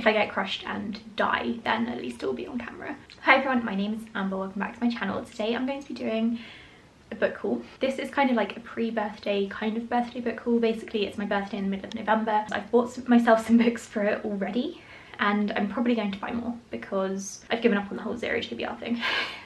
if I get crushed and die, then at least it will be on camera. Hi everyone, my name is Amber, welcome back to my channel. Today I'm going to be doing a book haul. This is kind of like a pre-birthday kind of birthday book haul. Basically it's my birthday in the middle of November. I've bought myself some books for it already, and I'm probably going to buy more because I've given up on the whole zero TBR thing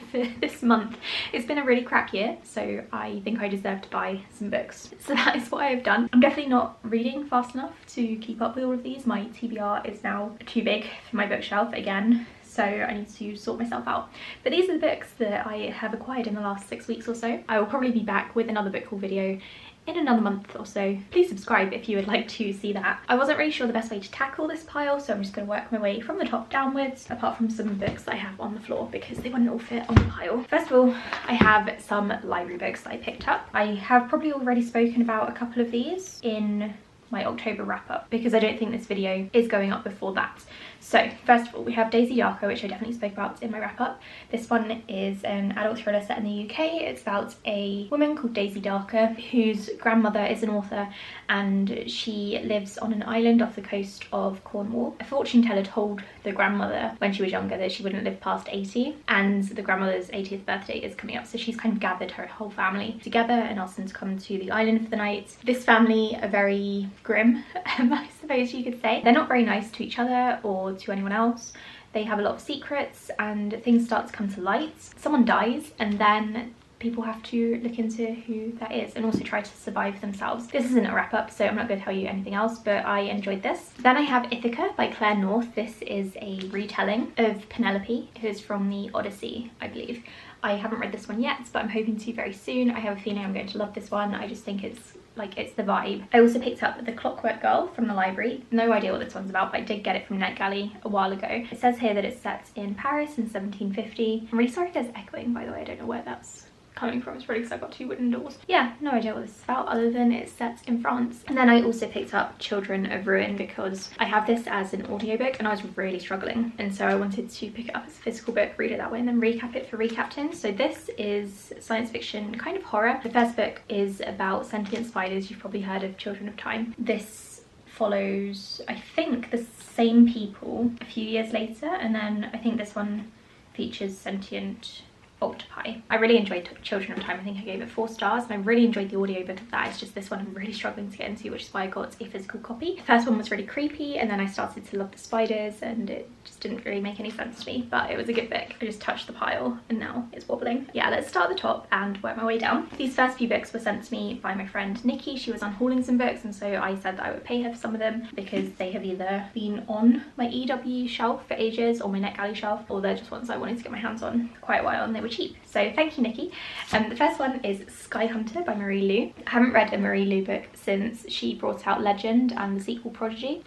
for this month. It's been a really crap year, so I think I deserve to buy some books. So that is what I've done. I'm definitely not reading fast enough to keep up with all of these. My TBR is now too big for my bookshelf again, so I need to sort myself out. But these are the books that I have acquired in the last 6 weeks or so. I will probably be back with another book haul video in another month or so. Please subscribe if you would like to see that. I wasn't really sure the best way to tackle this pile, so I'm just going to work my way from the top downwards, apart from some books that I have on the floor because they wouldn't all fit on the pile. First of all, I have some library books that I picked up. I have probably already spoken about a couple of these in my October wrap up because I don't think this video is going up before that. So first of all, we have Daisy Darko, which I definitely spoke about in my wrap up. This one is an adult thriller set in the UK. It's about a woman called Daisy Darko whose grandmother is an author, and she lives on an island off the coast of Cornwall. A fortune teller told the grandmother when she was younger that she wouldn't live past 80, and the grandmother's 80th birthday is coming up, so she's kind of gathered her whole family together and asked them to come to the island for the night. This family are very grim, I suppose you could say. They're not very nice to each other or to anyone else. They have a lot of secrets and things start to come to light. Someone dies and then people have to look into who that is and also try to survive themselves. This isn't a wrap up, so I'm not going to tell you anything else, but I enjoyed this. Then I have Ithaca by Claire North. This is a retelling of Penelope. It is from the Odyssey, I believe. I haven't read this one yet, but I'm hoping to very soon. I have a feeling I'm going to love this one. I just think it's the vibe. I also picked up The Clockwork Girl from the library. No idea what this one's about, but I did get it from NetGalley a while ago. It says here that it's set in Paris in 1750. I'm really sorry there's echoing, by the way. I don't know where that's coming from. It's probably because I've got 2 wooden doors. Yeah, no idea what this is about other than it's set in France. And then I also picked up Children of Ruin because I have this as an audiobook and I was really struggling, and so I wanted to pick it up as a physical book, read it that way, and then recap it for Recaptain. So this is science fiction, kind of horror. The first book is about sentient spiders. You've probably heard of Children of Time. This follows, I think, the same people a few years later, and then I think this one features sentient octopi. I really enjoyed Children of Time. I think I gave it 4 stars, and I really enjoyed the audiobook of that. It's just this one I'm really struggling to get into, which is why I got a physical copy. The first one was really creepy, and then I started to love the spiders, and it just didn't really make any sense to me, but it was a good book. I just touched the pile and now it's wobbling. Yeah, let's start at the top and work my way down. These first few books were sent to me by my friend Nikki. She was unhauling some books, and so I said that I would pay her for some of them because they have either been on my EW shelf for ages or my NetGalley shelf, or they're just ones I wanted to get my hands on for quite a while and they were cheap. So thank you, Nikki. The first one is Sky Hunter by Marie Lu. I haven't read a Marie Lu book since she brought out Legend and the sequel Prodigy,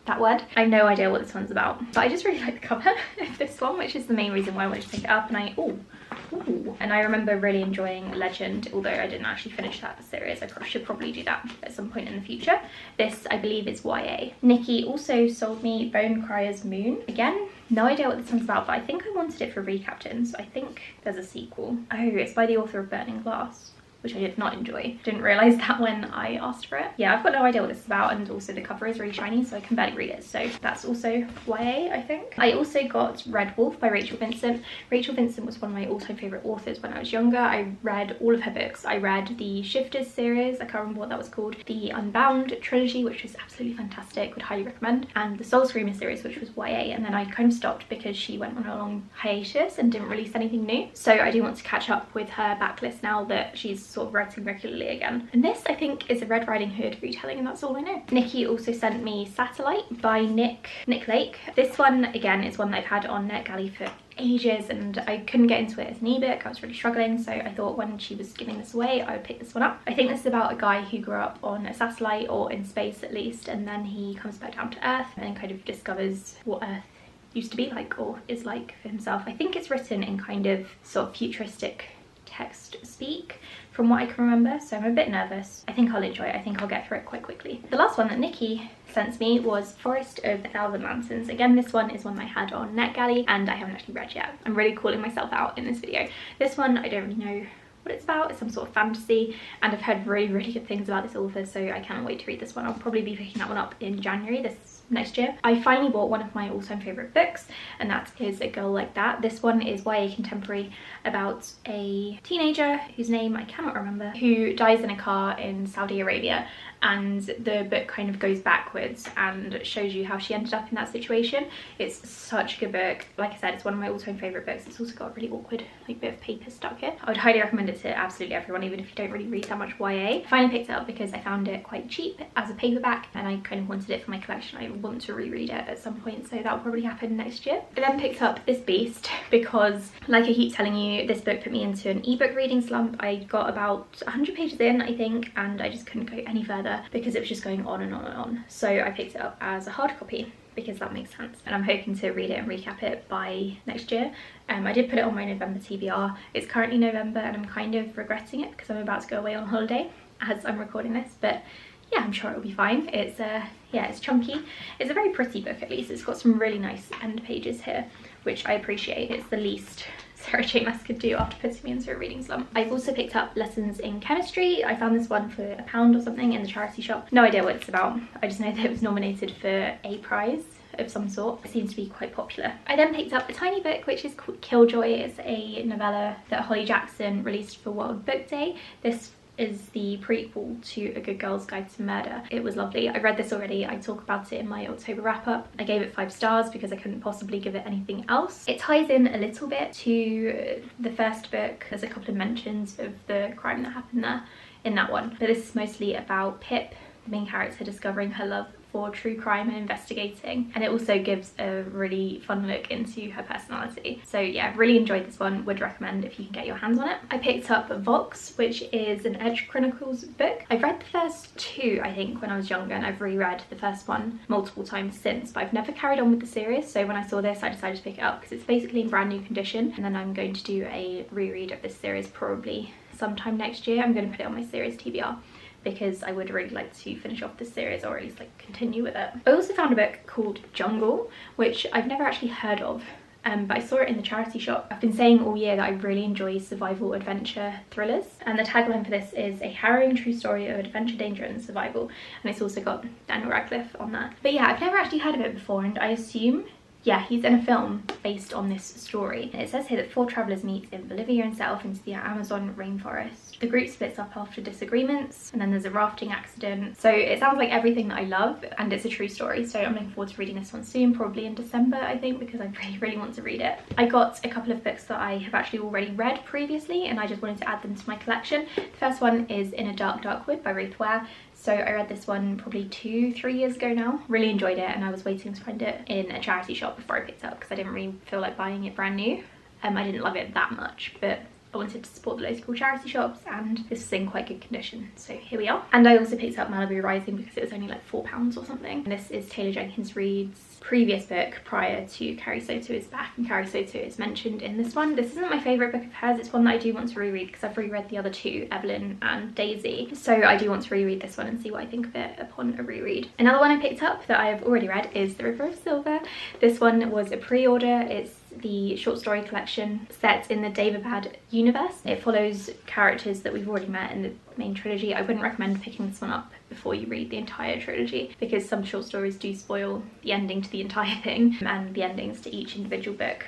that word. I have no idea what this one's about, but I just really like the cover of this one, which is the main reason why I wanted to pick it up. And I remember really enjoying Legend, although I didn't actually finish that series. I should probably do that at some point in the future. This, I believe, is YA. Nikki also sold me Bone Crier's Moon. Again, no idea what this one's about, but I think I wanted it for Recaptain, so I think there's a sequel. Oh, it's by the author of Burning Glass, which I did not enjoy. Didn't realise that when I asked for it. Yeah, I've got no idea what this is about, and also the cover is really shiny, so I can barely read it. So that's also YA, I think. I also got Red Wolf by Rachel Vincent. Rachel Vincent was one of my all-time favourite authors when I was younger. I read all of her books. I read the Shifters series, I can't remember what that was called, the Unbound trilogy, which was absolutely fantastic, would highly recommend, and the Soul Screamer series, which was YA, and then I kind of stopped because she went on a long hiatus and didn't release anything new. So I do want to catch up with her backlist now that she's sort of writing regularly again. And this, I think, is a Red Riding Hood retelling, and that's all I know. Nikki also sent me Satellite by Nick Lake. This one, again, is one that I've had on NetGalley for ages, and I couldn't get into it as an ebook. I was really struggling, so I thought when she was giving this away I would pick this one up. I think this is about a guy who grew up on a satellite, or in space at least, and then he comes back down to Earth and kind of discovers what Earth used to be like, or is like, for himself. I think it's written in kind of sort of futuristic text speak from what I can remember, so I'm a bit nervous. I think I'll enjoy it. I think I'll get through it quite quickly. The last one that Nikki sent me was Forest of a Thousand Lanterns. Again, this one is one I had on NetGalley and I haven't actually read yet. I'm really calling myself out in this video. This one, I don't really know what it's about. It's some sort of fantasy, and I've heard really good things about this author, so I cannot wait to read this one. I'll probably be picking that one up in January, this next year. I finally bought one of my all-time favourite books, and that is A Girl Like That. This one is YA contemporary about a teenager whose name I cannot remember, who dies in a car in Saudi Arabia, and the book kind of goes backwards and shows you how she ended up in that situation. It's such a good book. Like I said, it's one of my all-time favourite books. It's also got a really awkward like bit of paper stuck here. I would highly recommend it to absolutely everyone, even if you don't really read that much YA. I finally picked it up because I found it quite cheap as a paperback, and I kind of wanted it for my collection. I want to reread it at some point, so that will probably happen next year. I then picked up this beast because, like I keep telling you, this book put me into an ebook reading slump. I got about 100 pages in, I think, and I just couldn't go any further because it was just going on and on and on. So I picked it up as a hard copy because that makes sense, and I'm hoping to read it and recap it by next year. I did put it on my November TBR. It's currently November and I'm kind of regretting it because I'm about to go away on holiday as I'm recording this, but yeah, I'm sure it'll be fine. It's yeah, it's chunky. It's a very pretty book, at least. It's got some really nice end pages here, which I appreciate. It's the least Sarah J Maas could do after putting me into a reading slump. I've also picked up Lessons in Chemistry. I found this one for £1 or something in the charity shop. No idea what it's about. I just know that it was nominated for a prize of some sort. It seems to be quite popular. I then picked up a tiny book which is called Killjoy. It's a novella that Holly Jackson released for World Book Day. This is the prequel to A Good Girl's Guide to Murder. It was lovely. I read this already. I talk about it in my October wrap-up. I gave it 5 stars because I couldn't possibly give it anything else. It ties in a little bit to the first book. There's a couple of mentions of the crime that happened there in that one, but this is mostly about Pip, the main character, discovering her love for true crime and investigating, and it also gives a really fun look into her personality. So yeah, really enjoyed this one. Would recommend if you can get your hands on it. I picked up Vox, which is an Edge Chronicles book. I've read the first 2, I think, when I was younger, and I've reread the first one multiple times since, but I've never carried on with the series. So when I saw this, I decided to pick it up because it's basically in brand new condition, and then I'm going to do a reread of this series probably sometime next year. I'm going to put it on my series TBR because I would really like to finish off this series, or at least like continue with it. I also found a book called Jungle, which I've never actually heard of, but I saw it in the charity shop. I've been saying all year that I really enjoy survival adventure thrillers, and the tagline for this is a harrowing true story of adventure, danger and survival, and it's also got Daniel Radcliffe on that. But yeah, I've never actually heard of it before, and I assume, yeah, he's in a film based on this story. It says here that 4 travellers meet in Bolivia and set off into the Amazon rainforest. The group splits up after disagreements, and then there's a rafting accident. So it sounds like everything that I love, and it's a true story. So I'm looking forward to reading this one soon, probably in December, I think, because I really want to read it. I got a couple of books that I have actually already read previously, and I just wanted to add them to my collection. The first one is In a Dark Dark Wood by Ruth Ware. So I read this one probably 2-3 years ago now. Really enjoyed it, and I was waiting to find it in a charity shop before I picked it up because I didn't really feel like buying it brand new. I didn't love it that much, but I wanted to support the local charity shops, and this was in quite good condition, so here we are. And I also picked up Malibu Rising because it was only like £4 or something. And this is Taylor Jenkins Reid's previous book prior to Carrie Soto is Back, and Carrie Soto is mentioned in this one. This isn't my favourite book of hers. It's one that I do want to reread because I've reread the other 2, Evelyn and Daisy, so I do want to reread this one and see what I think of it upon a reread. Another one I picked up that I have already read is The River of Silver. This one was a pre-order. It's the short story collection set in the Daevabad universe. It follows characters that we've already met in the main trilogy. I wouldn't recommend picking this one up before you read the entire trilogy because some short stories do spoil the ending to the entire thing and the endings to each individual book.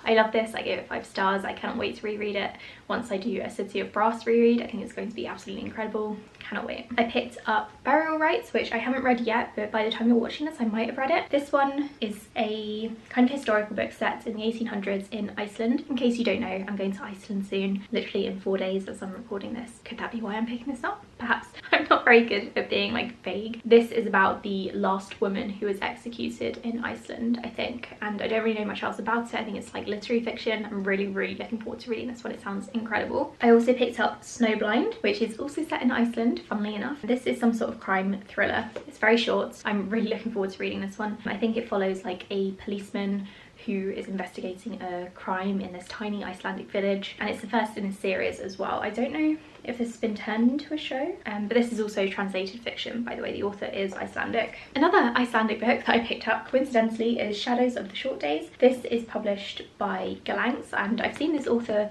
I love this. I gave it 5 stars. I cannot wait to reread it once I do a City of Brass reread. I think it's going to be absolutely incredible. Cannot wait. I picked up Burial Rites, which I haven't read yet, but by the time you're watching this I might have read it. This one is a kind of historical book set in the 1800s in Iceland. In case you don't know, I'm going to Iceland soon, literally in 4 days as I'm recording this. Could that be why I'm picking this up? Perhaps. I'm not very good at being like vague. This is about the last woman who was executed in Iceland, I think, and I don't really know much else about it. I think it's like literary fiction. I'm really looking forward to reading this one. It sounds incredible. I also picked up Snowblind, which is also set in Iceland, funnily enough. This is some sort of crime thriller. It's very short. I'm really looking forward to reading this one. I think it follows like a policeman who is investigating a crime in this tiny Icelandic village, and it's the first in a series as well. I don't know if this has been turned into a show, but this is also translated fiction, by the way. The author is Icelandic. Another Icelandic book that I picked up coincidentally is Shadows of the Short Days. This is published by Galanx, and I've seen this author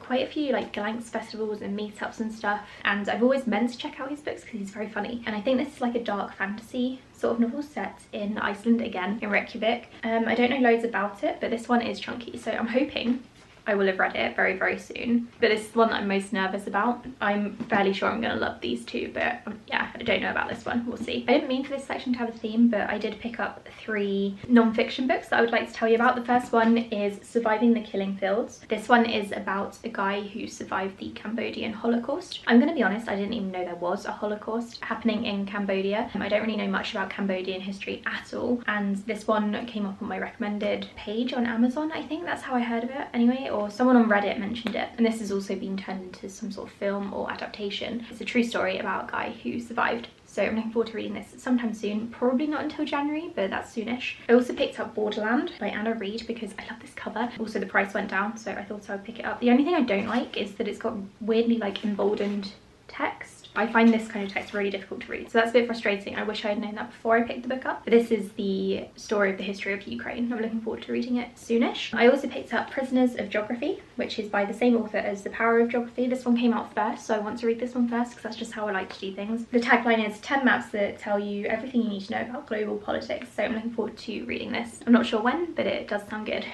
quite a few like Galanx festivals and meetups and stuff, and I've always meant to check out his books because he's very funny, and I think this is like a dark fantasy sort of novel set in Iceland again, in Reykjavik. I don't know loads about it, but this one is chunky, so I'm hoping I will have read it very, very soon. But this is the one that I'm most nervous about. I'm fairly sure I'm going to love these two, but yeah, I don't know about this one. We'll see. I didn't mean for this section to have a theme, but I did pick up 3 non-fiction books that I would like to tell you about. The first one is Surviving the Killing Fields. This one is about a guy who survived the Cambodian Holocaust. I'm going to be honest, I didn't even know there was a Holocaust happening in Cambodia. I don't really know much about Cambodian history at all, and this one came up on my recommended page on Amazon. I think that's how I heard of it anyway, or someone on Reddit mentioned it. And this has also been turned into some sort of film or adaptation. It's a true story about a guy who survived. So I'm looking forward to reading this sometime soon. Probably not until January, but that's soonish. I also picked up Borderland by Anna Reid because I love this cover. Also the price went down, so I thought I would pick it up. The only thing I don't like is that it's got weirdly like emboldened text. I find this kind of text really difficult to read, so that's a bit frustrating. I wish I had known that before I picked the book up. But this is the story of the history of Ukraine. I'm looking forward to reading it soonish. I also picked up Prisoners of Geography, which is by the same author as The Power of Geography. This one came out first, so I want to read this one first because that's just how I like to do things. The tagline is 10 maps that tell you everything you need to know about global politics, so I'm looking forward to reading this. I'm not sure when, but it does sound good.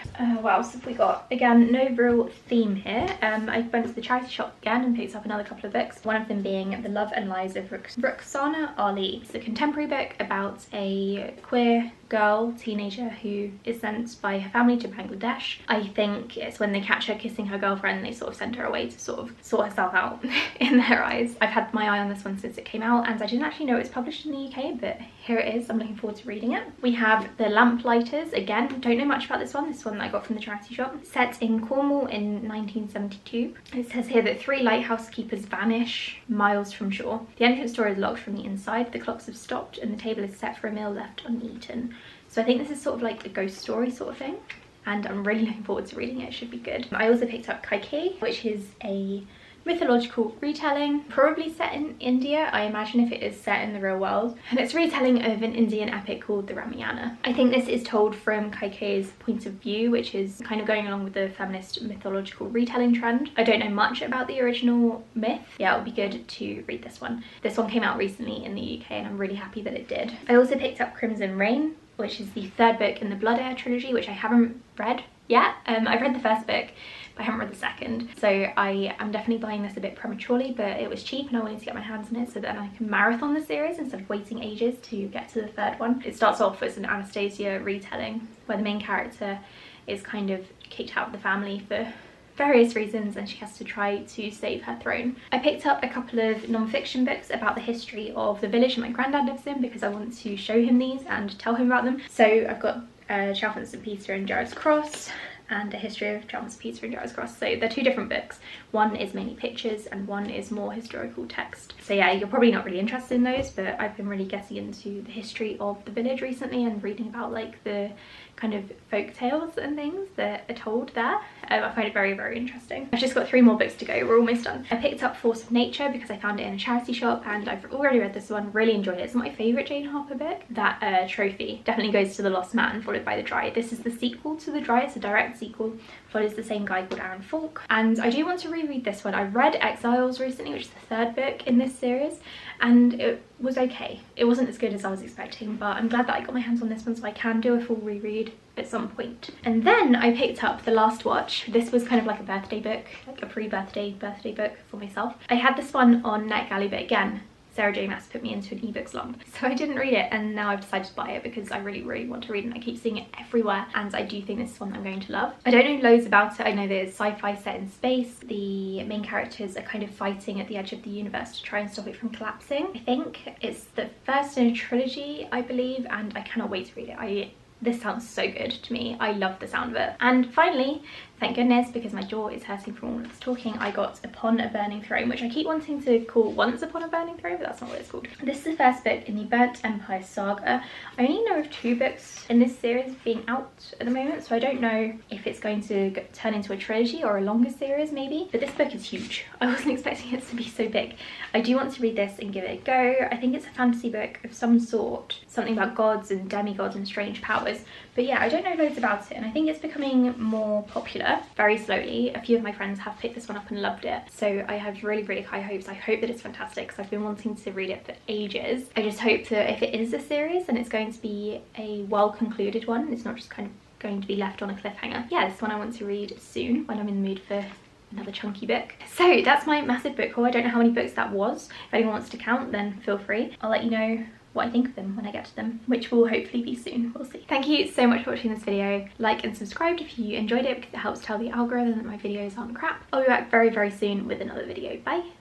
What else have we got? Again, no real theme here. I went to the charity shop again and picked up another couple of books, one of them being The Love and Lies of Rukhsana Ali. It's a contemporary book about a queer girl, teenager, who is sent by her family to Bangladesh. I think it's when they catch her kissing her girlfriend, they sort of send her away to sort of sort herself out in their eyes. I've had my eye on this one since it came out, and I didn't actually know it was published in the UK, but here it is. I'm looking forward to reading it. We have The Lamplighters. Again, don't know much about this one that I got from the charity shop. Set in Cornwall in 1972. It says here that 3 lighthouse keepers vanish miles from shore. The entrance door is locked from the inside, the clocks have stopped, and the table is set for a meal left uneaten. So I think this is sort of like a ghost story sort of thing, and I'm really looking forward to reading it. It should be good. I also picked up Kaikeyi, which is a mythological retelling, probably set in India, I imagine, if it is set in the real world. And it's a retelling of an Indian epic called the Ramayana. I think this is told from Kaikeyi's point of view, which is kind of going along with the feminist mythological retelling trend. I don't know much about the original myth. Yeah, it would be good to read this one. This one came out recently in the UK and I'm really happy that it did. I also picked up Crimson Rain, which is the 3rd book in the Blood Heir trilogy, which I haven't read yet. I've read the first book, but I haven't read the second, so I am definitely buying this a bit prematurely, but it was cheap and I wanted to get my hands on it so that I can marathon the series instead of waiting ages to get to the 3rd one. It starts off as an Anastasia retelling where the main character is kind of kicked out of the family for various reasons and she has to try to save her throne. I picked up a couple of non-fiction books about the history of the village that my granddad lives in because I want to show him these and tell him about them. So I've got Chalfont St Peter and Gerrard's Cross and a history of Chalfont St Peter and Gerrard's Cross. So they're 2 different books. One is mainly pictures and one is more historical text. So yeah, you're probably not really interested in those, but I've been really getting into the history of the village recently and reading about like the kind of folk tales and things that are told there. I find it very, very interesting. I've just got 3 more books to go. We're almost done. I picked up Force of Nature because I found it in a charity shop and I've already read this one, really enjoyed it. It's not my favourite Jane Harper book. That Trophy definitely goes to The Lost Man, followed by The Dry. This is the sequel to The Dry. It's a direct sequel. Follows the same guy called Aaron Falk. And I do want to reread this one. I read Exiles recently, which is the 3rd book in this series, and it was okay. It wasn't as good as I was expecting, but I'm glad that I got my hands on this one so I can do a full reread at some point. And then I picked up The Last Watch. This was kind of like a birthday book, like a pre-birthday book for myself. I had this one on NetGalley, but again, Sarah J Maas put me into an ebook slump, so I didn't read it, and now I've decided to buy it because I really, really want to read it and I keep seeing it everywhere, and I do think this is one I'm going to love. I don't know loads about it. I know that it's sci-fi set in space. The main characters are kind of fighting at the edge of the universe to try and stop it from collapsing. I think it's the first in a trilogy, I believe, and I cannot wait to read it. This sounds so good to me. I love the sound of it. And finally, thank goodness, because my jaw is hurting from all of this talking, I got Upon a Burning Throne, which I keep wanting to call Once Upon a Burning Throne, but that's not what it's called. This is the first book in the Burnt Empire saga. I only know of 2 books in this series being out at the moment, so I don't know if it's going to turn into a trilogy or a longer series maybe, but this book is huge. I wasn't expecting it to be so big. I do want to read this and give it a go. I think it's a fantasy book of some sort, something about gods and demigods and strange powers. was. But yeah, I don't know loads about it, and I think it's becoming more popular very slowly. A few of my friends have picked this one up and loved it, so I have really, really high hopes. I hope that it's fantastic because I've been wanting to read it for ages. I just hope that if it is a series, then it's going to be a well concluded one. It's not just kind of going to be left on a cliffhanger. Yeah, this one I want to read soon when I'm in the mood for another chunky book. So that's my massive book haul. I don't know how many books that was. If anyone wants to count, then feel free. I'll let you know what I think of them when I get to them, which will hopefully be soon. We'll see. Thank you so much for watching this video. Like and subscribe if you enjoyed it, because it helps tell the algorithm that my videos aren't crap. I'll be back very, very soon with another video. Bye.